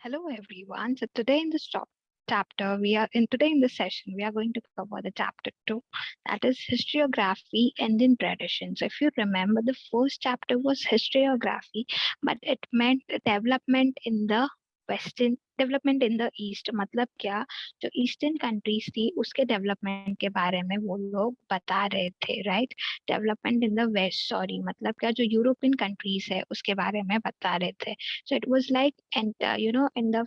Hello everyone. So today in this chapter, today in this session, we are going to cover the chapter 2, that is historiography and in tradition. So if you remember, the first chapter was historiography, but it meant development in the western development in the east मतलब क्या जो eastern countries थी उसके development के बारे में वो लोग बता रहे थे right development in the west sorry मतलब क्या जो यूरोपियन कंट्रीज है उसके बारे में बता रहे थे so it was like and in the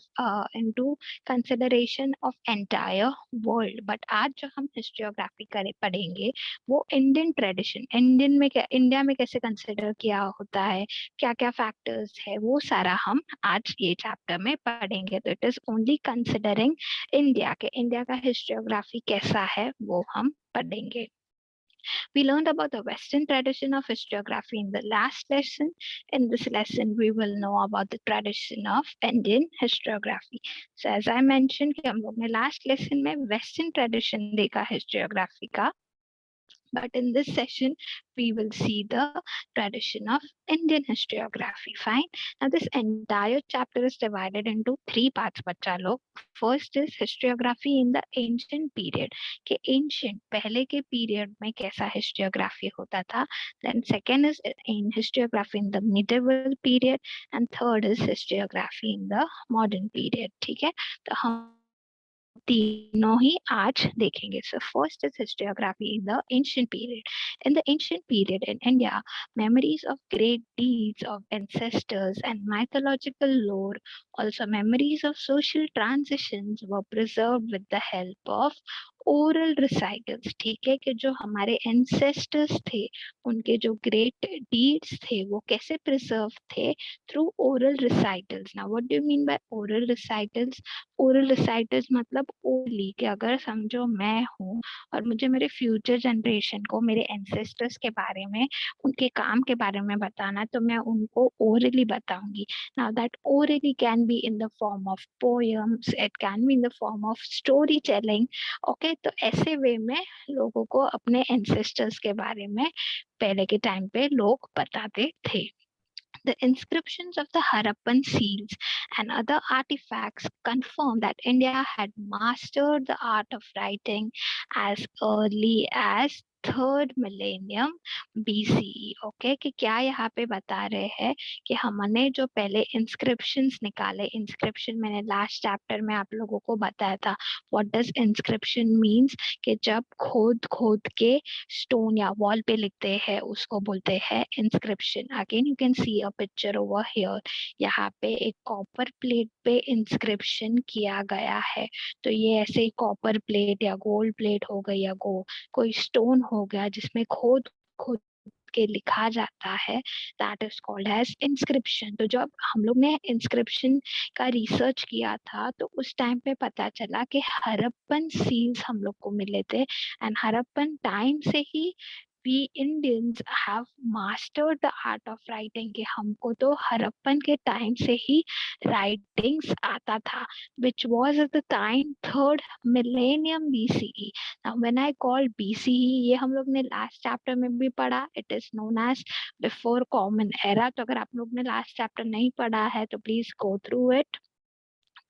into consideration of entire world but आज जो हम हिस्टोरियोग्राफी करे पढ़ेंगे वो इंडियन ट्रेडिशन इंडियन में क्या इंडिया में कैसे कंसिडर किया होता है क्या क्या फैक्टर्स है वो सारा हम आज ये चैप्टर में पढ़ेंगे तो it is only considering India का हिस्टोरियोग्राफी कैसा है वो हम पढ़ेंगे We learned about the Western tradition of historiography in the last lesson. In this lesson, we will know about the tradition of Indian historiography. So as I mentioned कि हम लोग ने last lesson में Western tradition देखा historiography का. But in this session, we will see the tradition of Indian historiography. Fine. Now, this entire chapter is divided into three parts, बच्चा लोग. First is historiography in the ancient period. कि ancient पहले के period में कैसा historiography होता था. Then second is in historiography in the medieval period, and third is historiography in the modern period. ठीक है? तो हम तीनों ही आज देखेंगे. So first is historiography in the ancient period. In the ancient period in India, memories of great deeds of ancestors and mythological lore, also memories of social transitions were preserved with the help of oral recitals. ठीक है कि जो हमारे ancestors थे उनके जो great deeds थे वो कैसे preserve थे through oral recitals. Now what do you mean by oral recitals? Oral recitals मतलब ओरली कि अगर समझो मैं हूँ और मुझे मेरे फ्यूचर जनरेशन को मेरे एंसेस्टर्स के बारे में उनके काम के बारे में बताना तो मैं उनको ओरली बताऊंगी. Now that orally can be in the form of poems, it can be in the form of story telling. Okay, तो ऐसे वे में लोगों को अपने एंसेस्टर्स के बारे में पहले के टाइम पे लोग बताते थे. The inscriptions of the Harappan seals and other artifacts confirm that India had mastered the art of writing as early as third millennium BCE. Okay, कि क्या यहाँ पे बता रहे हैं कि हमने जो पहले इंस्क्रिप्शंस निकाले, इंस्क्रिप्शन मैंने लास्ट चैप्टर में आप लोगों को बताया था व्हाट डज इंस्क्रिप्शन मीन्स कि जब खोद खोद के स्टोन या वॉल पे लिखते हैं उसको बोलते हैं inscription. Again you can see a picture over here. यहाँ पे एक कॉपर प्लेट पे इंस्क्रिप्शन किया गया है. तो ये ऐसे कॉपर प्लेट या गोल्ड प्लेट हो गई या कोई स्टोन हो गया जिसमें खोद खोद के लिखा जाता है, that is called as inscription. तो जब हम लोग ने इंस्क्रिप्शन का रिसर्च किया था तो उस टाइम पे पता चला कि हड़प्पन सील्स हम लोग को मिले थे एंड हड़प्पन टाइम से ही we Indians have mastered the art of writing. कि हमको तो हड़प्पन के टाइम से ही राइटिंग्स आता था, which was at the time third millennium BCE. Now when I call BCE, ये हम लोग ने लास्ट चैप्टर में भी पढ़ा, it is known as before common era. तो अगर आप लोग ने लास्ट चैप्टर नहीं पढ़ा है तो please go through it.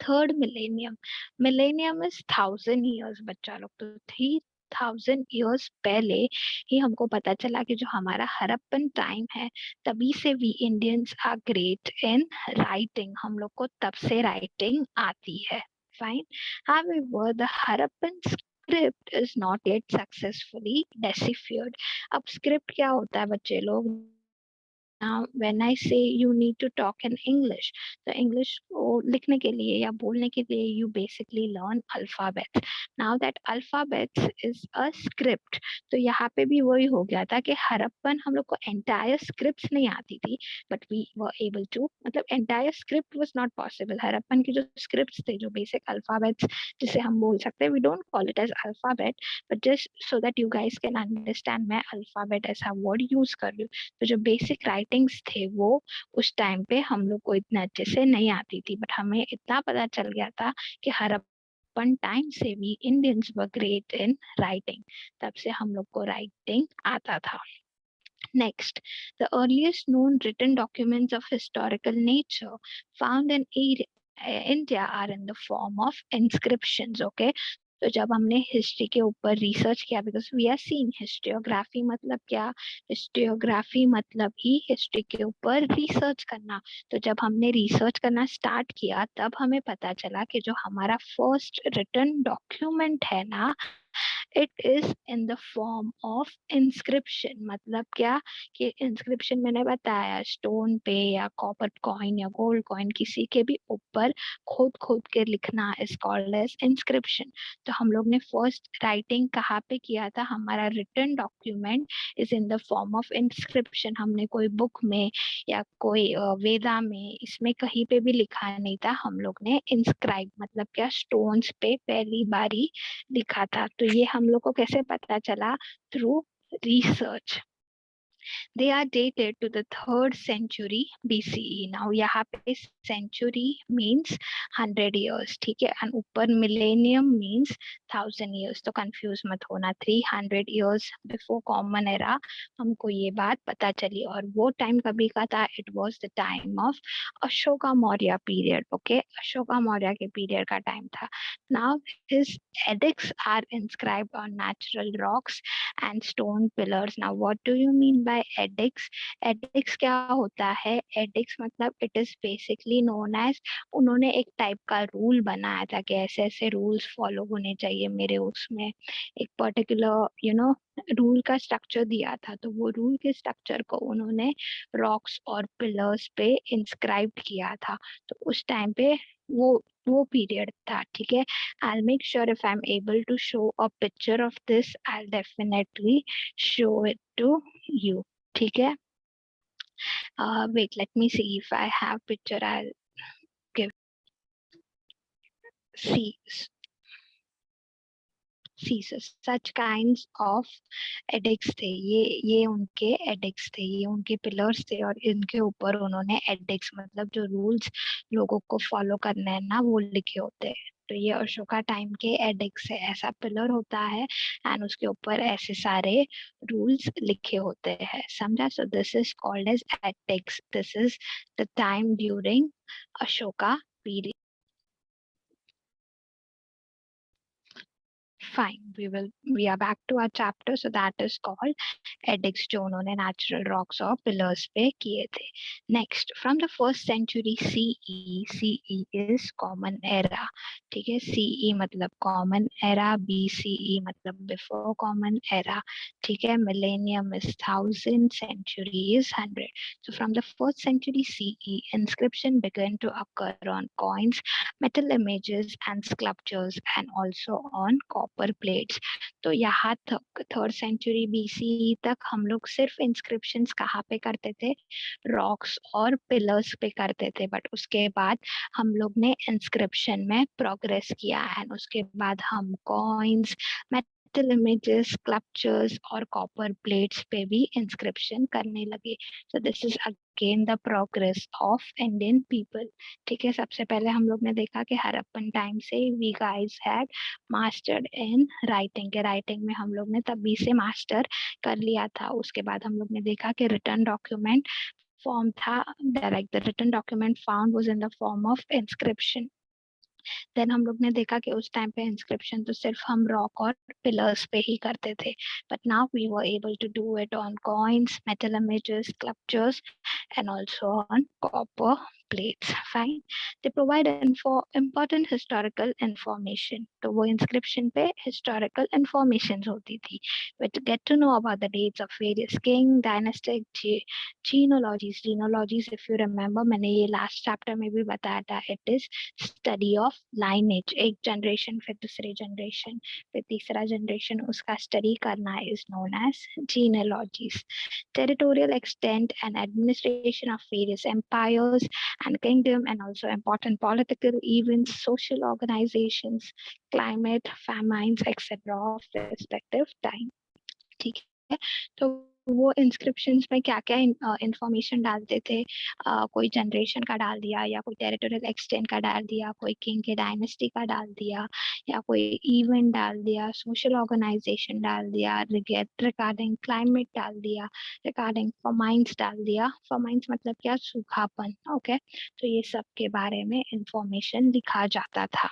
Third millennium is 1000 years. बच्चा लोग तो 3000 years पहले ही हमको पता चला कि जो हमारा हड़प्पन टाइम है तभी से we Indians are great in writing. हम लोग को तब से राइटिंग आती है. Fine. However, the Harappan script is not yet successfully deciphered. अब स्क्रिप्ट क्या होता है बच्चे लोग? Now, when I say you need to talk in English, तो English को लिखने के लिए या बोलने के लिए you basically learn alphabets. Now that alphabets is a script. तो यहाँ पे भी वही हो गया था कि हड़प्पन हम लोग को entire scripts नहीं आती थी, but we were able to, मतलब entire script was not possible. Harappan की जो scripts थे, जो basic alphabets जिसे हम बोल सकते हैं, we don't call it as alphabet, but just so that you guys can understand, मैं alphabet ऐसा word use कर रही हूँ. तो जो बेसिक राइटिंग्स थे वो उस टाइम पे हम लोग को इतना अच्छे से नहीं आती थी, बट हमें इतना पता चल गया था कि हड़प्पन टाइम से भी Indians were great in writing. तब से हम लोग को राइटिंग आता था. Next, the earliest known written documents of historical nature found in India are in the form of inscriptions. Okay, तो जब हमने हिस्ट्री के ऊपर रिसर्च किया, because we are seeing historiography मतलब क्या, हिस्टोरियोग्राफी मतलब ही हिस्ट्री के ऊपर रिसर्च करना। तो जब हमने रिसर्च करना स्टार्ट किया तब हमें पता चला कि जो हमारा फर्स्ट रिटन डॉक्यूमेंट है ना, it is in the form of inscription. मतलब क्या कि इंस्क्रिप्शन मैंने बताया स्टोन पे या कॉपर कॉइन या गोल्ड कॉइन किसी के भी ऊपर खोद खोद के लिखना इज कॉल्ड एज इंस्क्रिप्शन। तो हम लोग ने फर्स्ट राइटिंग कहाँ पे किया था, हमारा written document is in the form of inscription. हमने कोई बुक में या कोई वेदा में इसमें कहीं पे भी लिखा नहीं था, हम लोग ने इंस्क्राइब मतलब क्या स्टोन्स पे पहली बारी लिखा था। तो ये हम लोग को कैसे पता चला, through research. They are dated to the 3rd century BCE. Now यहाँ पे century means 100 years, ठीक है, and ऊपर millennium means 1000 years, तो confuse मत होना। 300 years before common era हमको ये बात पता चली। और वो टाइम कभी का था, it was the time of Ashoka Maurya period. Okay, Ashoka Maurya के period का टाइम था। Now his edicts are inscribed on natural rocks and stone pillars. Now what do you mean by edicts? Edicts क्या होता है, edicts मतलब it is basically known as, उन्होंने एक type का रूल बनाया था कि ऐसे ऐसे रूल्स फॉलो होने चाहिए मेरे उसमें, एक पर्टिकुलर रूल का स्ट्रक्चर दिया था। तो वो रूल के स्ट्रक्चर को उन्होंने रॉक्स और पिलर्स पे इंस्क्राइब किया था। तो उस टाइम पे वो पीरियड था, ठीक है। I'll make sure if I'm able to show a picture of this, I'll definitely show it to you. ठीक है, wait, let me see if I have picture. I'll give. See, so such kinds of edicts थे, ये उनके edicts थे, ये उनके pillars थे, और इनके ऊपर उन्होंने edicts मतलब जो rules लोगों को follow करना है ना, वो लिखे होते हैं। तो ये अशोका टाइम के edicts है, ऐसा पिलर होता है एंड उसके ऊपर ऐसे सारे रूल्स लिखे होते हैं, समझा। So this is called as edicts. This is the time during Ashoka period. Fine, we are back to our chapter. So that is called edicts, जो उन्होंने natural rocks और pillars पे किए थे। Next, from the 1st century CE, CE is common era, ठीक है। CE मतलब common era, BCE मतलब before common era, ठीक है। Millennium is 1000, century is 100. So from the 1st century CE, inscription began to occur on coins, metal images and sculptures, and also on copper plates. तो यहाँ तक 3rd century BC तक हम लोग सिर्फ inscriptions कहाँ पे करते थे, रॉक्स और पिलर्स पे करते थे। बट उसके बाद हम लोग ने इंस्क्रिप्शन में प्रोग्रेस किया है, उसके बाद हम कॉइन्स, मेटल इमेजेस, स्कल्पचर्स और कॉपर प्लेट्स पे भी इंस्क्रिप्शन करने लगे। So this is again the progress of Indian people, ठीक है। सबसे पहले हम लोग ने देखा कि हड़प्पन टाइम से we guys had mastered in writing, के राइटिंग में हम लोग ने तभी से मास्टर कर लिया था। उसके बाद हम लोग ने देखा कि रिटन डॉक्यूमेंट फॉर्म था, direct the written document found was in the form of inscription. Then हम लोग ने देखा कि उस टाइम पे इंस्क्रिप्शन तो सिर्फ हम रॉक और पिलर्स पे ही करते थे, but now we were able to do it on coins, metal images, sculptures and also on copper plates. Fine. They provide important historical information. तो वो inscription पे historical information होती थी. We to get to know about the dates of various king, dynastic, genealogies. Genealogies, if you remember, मैंने ये last chapter में भी बताया था. It is study of lineage. एक generation फिर दूसरे generation फिर तीसरा generation उसका study करना is known as genealogies. Territorial extent and administration of various empires and kingdom, and also important political events, social organizations, climate, famines, etc. of respective time. ठीक है, तो वो इंस्क्रिप्शंस में क्या क्या इंफॉर्मेशन डालते थे, कोई जनरेशन का डाल दिया या कोई टेरिटोरियल एक्सटेंट का डाल दिया, कोई किंग के डायनेस्टी का डाल दिया या कोई इवेंट डाल दिया, सोशल ऑर्गेनाइजेशन डाल दिया, रिगार्डिंग क्लाइमेट डाल दिया, रिगार्डिंग फॉमाइंस डाल दिया। फॉमाइंस मतलब क्या, सूखापन। ओके, तो ये सब के बारे में इंफॉर्मेशन लिखा जाता था।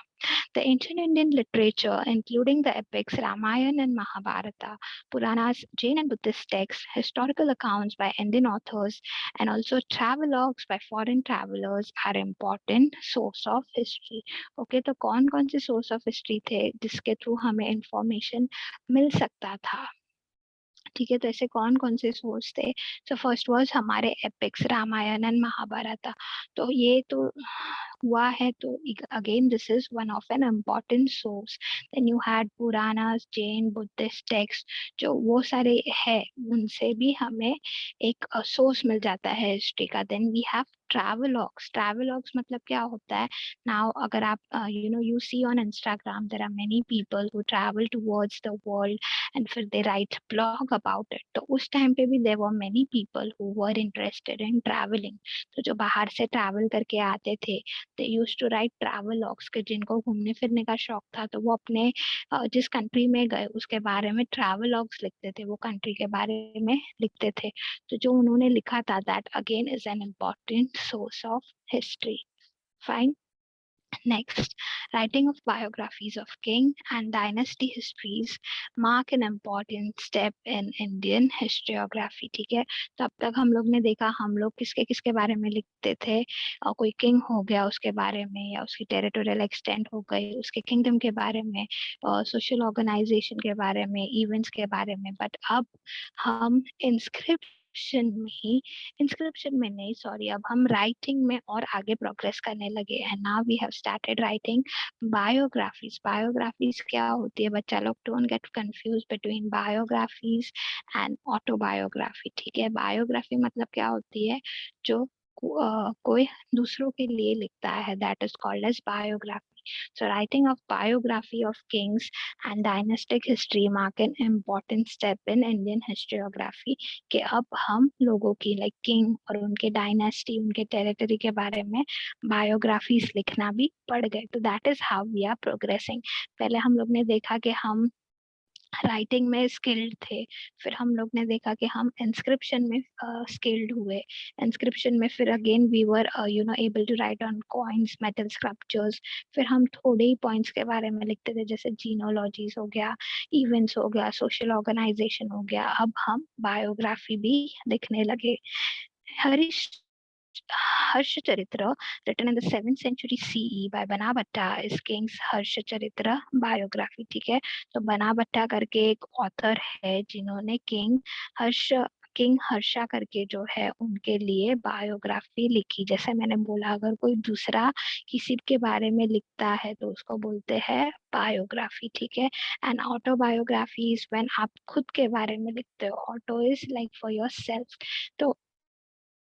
The ancient Indian literature, including the epics Ramayana and Mahabharata, Puranas, Jain and Buddhist texts, historical accounts by Indian authors, and also travelogues by foreign travelers are important source of history. Okay, तो कौन कौन से source of history थे जिसके through हमें information मिल सकता था? ठीक है, तो ऐसे कौन कौन से सोर्स थे? सो फर्स्ट वाज हमारे एपिक्स रामायण एंड महाभारत। तो ये तो हुआ है, तो again this is one of an important source. Then you had Puranas, Jain, Buddhist text, जो वो सारे है, उनसे भी हमें एक सोर्स मिल जाता है हिस्ट्री का। Then we have travelogues. Travelogues मतलब क्या होता है? नाउ अगर आप you see on Instagram there are many people who travel towards the world and फिर they write blog about it। तो उस टाइम पे भी there were many people who were interested in traveling। तो जो बाहर से ट्रैवल करके आते थे, they used to write travelogues, कि जिनको घूमने फिरने का शौक था तो वो अपने जिस कंट्री में गए उसके बारे में ट्रैवलॉग्स लिखते थे, वो कंट्री के बारे में लिखते थे। तो जो उन्होंने लिखा था, that again is an important source of history. Fine. Next, writing of biographies of king and dynasty histories mark an important step in Indian historiography। ठीक है, तो अब तक हम लोग ने देखा हम लोग किसके किसके बारे में लिखते थे। कोई किंग हो गया उसके बारे में, या उसकी टेरिटोरियल एक्सटेंट हो गई, उसके किंगडम के बारे में, सोशल ऑर्गेनाइजेशन के बारे में, इवेंट्स के बारे में। बट अब हम इंस्क्रिप्शन में नहीं, सॉरी, अब हम राइटिंग में और आगे प्रोग्रेस करने लगे। And now we have started writing biographies. Biographies क्या होती है? बच्चा लोग don't get confuse between biographies and autobiography. ठीक है, बायोग्राफी मतलब क्या होती है? जो कोई दूसरों के लिए लिखता है, that is called as biography. So writing of biography of kings and dynastic history mark an important step in Indian historiography। कि अब हम लोगों की लाइक किंग और उनके डायनेस्टी, उनके टेरिटरी के बारे में बायोग्राफीज लिखना भी पड़ गए। तो that is how we are progressing. पहले हम लोग ने देखा कि हम राइटिंग में स्किल्ड थे, फिर हम लोग ने देखा कि हम इंस्क्रिप्शन में स्किल्ड हुए। इंस्क्रिप्शन में फिर again we were able to write on coins, metal sculptures. फिर हम थोड़े ही पॉइंट्स के बारे में लिखते थे, जैसे जीनोलॉजीज हो गया, इवेंट्स हो गया, सोशल ऑर्गेनाइजेशन हो गया। अब हम बायोग्राफी भी लिखने लगे। Harish Harshacharitra, written in the 7th century CE by Banabhatta, is King's Harshacharitra biography। ठीक है, तो बनाभट्टा करके एक ऑथर है जिन्होंने किंग हर्षा करके जो है उनके लिए बायोग्राफी लिखी। जैसे मैंने बोला, अगर कोई दूसरा किसी के बारे में लिखता है तो उसको बोलते हैं बायोग्राफी। ठीक है, एंड ऑटोबायोग्राफी इज व्हेन आप खुद के बारे में लिखते हो। Auto is like for your self. तो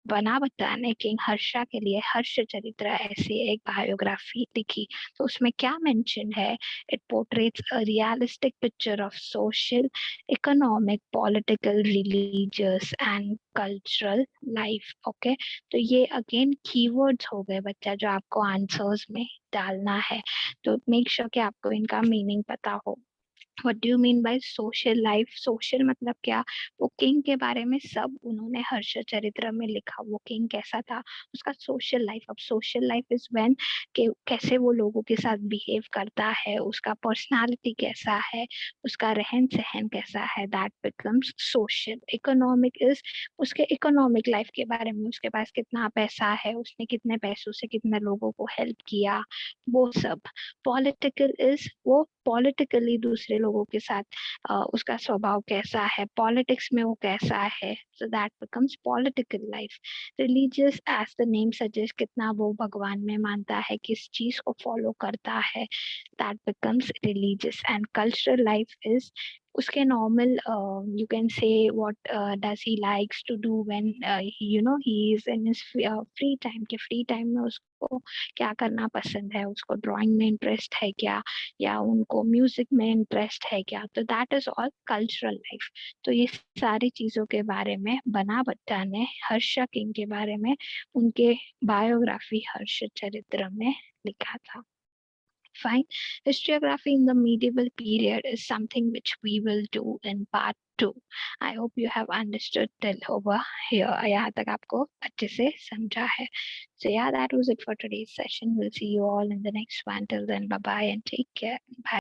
बनाभट्टा ने किंग हर्षा के लिए हर्ष चरित्र ऐसी एक बायोग्राफी लिखी। तो उसमें क्या मेंशन है? It portraits a realistic picture of social, economic, political, religious and cultural life. Okay, तो ये अगेन कीवर्ड्स हो गए बच्चा, जो आपको आंसर्स में डालना है। तो मेक श्योर कि आपको इनका मीनिंग पता हो। What do you mean by social life? social मतलब क्या? वो किंग के बारे में सब उन्होंने हर्ष चरित्र में लिखा। वो किंग कैसा था, उसका सोशल लाइफ। अब सोशल लाइफ इज व्हेन के कैसे वो लोगों के साथ बिहेव करता है, उसका पर्सनालिटी कैसा है, उसका रहन सहन कैसा है, that becomes social. Economic is उसके इकोनॉमिक लाइफ के बारे में, उसके पास कितना पैसा है, उसने कितने पैसों से कितने लोगों को हेल्प किया, वो सब। पॉलिटिकल इज वो पॉलिटिकली दूसरे लोगों के साथ उसका स्वभाव कैसा है, पॉलिटिक्स में वो कैसा है। So that becomes political life. Religious as the name suggest, कितना वो भगवान में मानता है, किस चीज को फॉलो करता है, that becomes religious. And cultural life is उसके normal you can say what does he likes to do when he is in his free time, के फ्री टाइम में उसको क्या करना पसंद है, उसको ड्राइंग में इंटरेस्ट है क्या, या उनको म्यूजिक में इंटरेस्ट है क्या, तो that is all cultural life. तो ये सारी चीजों के बारे में बना बट्टा ने हर्षा किंग के बारे में उनके बायोग्राफी हर्ष चरित्र में लिखा था। Fine. Historiography in the medieval period is something which we will do in part 2. I hope you have understood till over here. यहाँ तक आपको अच्छे से समझा है. So yeah, that was it for today's session. We'll see you all in the next one. Till then, bye bye and take care. Bye.